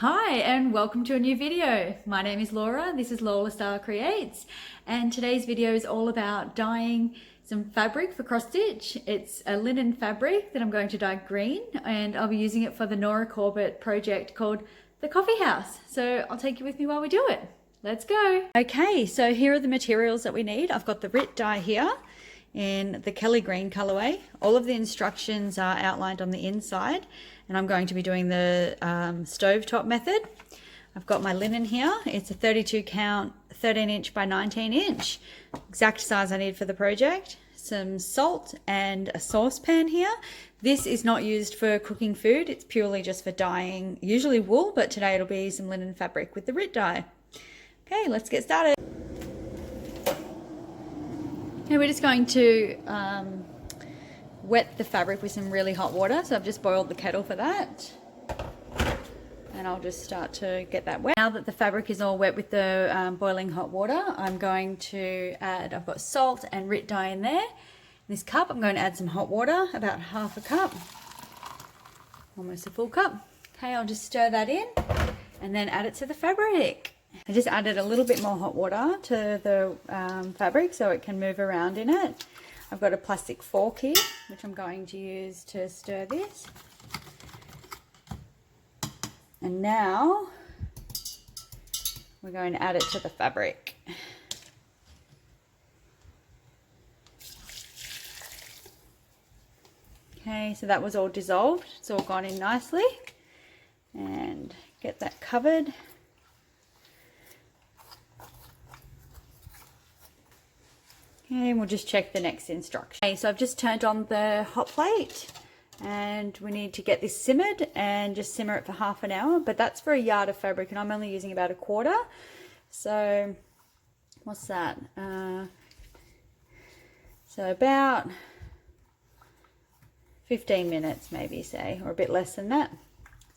Hi and welcome to a new video. My name is Laura, this is lolastarcreates, and today's video is all about dyeing some fabric for cross stitch. It's a linen fabric that I'm going to dye green, and I'll be using it for the Nora Corbett project called the Coffee House. So I'll take you with me while we do it. Let's go. Okay, so here are the materials that we need. I've got the RIT dye here in the Kelly green colorway. All of the instructions are outlined on the inside, and I'm going to be doing the stovetop method. I've got my linen here. It's a 32 count, 13 inch by 19 inch, exact size I need for the project. Some salt and a saucepan here. This is not used for cooking food. It's purely just for dyeing, usually wool, but today it'll be some linen fabric with the RIT dye. Okay, let's get started. Okay, we're just going to wet the fabric with some really hot water. So I've just boiled the kettle for that. And I'll just start to get that wet. Now that the fabric is all wet with the boiling hot water, I'm going to add, I've got salt and RIT dye in there. In this cup, I'm going to add some hot water, about half a cup, almost a full cup. Okay, I'll just stir that in and then add it to the fabric. I just added a little bit more hot water to the fabric so it can move around in it. I've got a plastic fork here, which I'm going to use to stir this. And now we're going to add it to the fabric. Okay, so that was all dissolved. It's all gone in nicely. And get that covered. Okay, and we'll just check the next instruction. Okay, so I've just turned on the hot plate and we need to get this simmered and just simmer it for half an hour, but that's for a yard of fabric and I'm only using about a quarter. So what's that? So about 15 minutes maybe, say, or a bit less than that.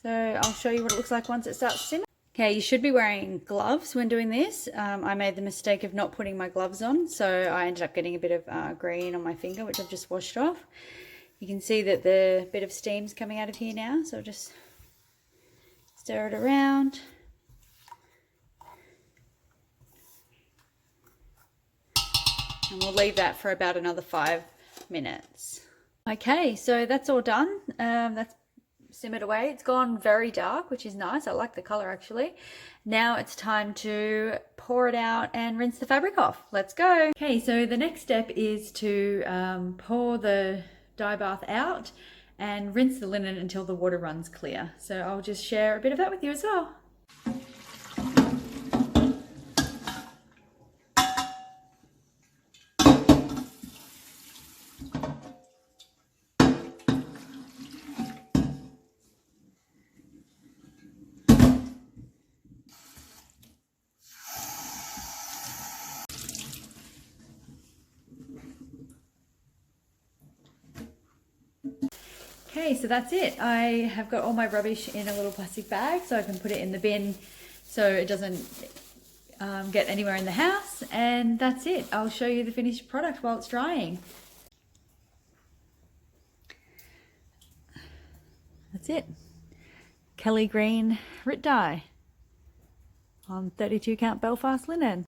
So I'll show you what it looks like once it starts simmering. Okay, you should be wearing gloves when doing this. I made the mistake of not putting my gloves on, so I ended up getting a bit of green on my finger, which I've just washed off. You can see that the bit of steam's coming out of here now, so just stir it around. And we'll leave that for about another 5 minutes. Okay, so that's all done. That's simmered away. It's gone very dark, which is nice. I like the color actually. Now it's time to pour it out and rinse the fabric off. Let's go. Okay, so the next step is to pour the dye bath out and rinse the linen until the water runs clear. So I'll just share a bit of that with you as well. Okay, so that's it. I have got all my rubbish in a little plastic bag so I can put it in the bin so it doesn't get anywhere in the house, and that's it. I'll show you the finished product while it's drying. That's it. Kelly green RIT dye on 32 count Belfast linen.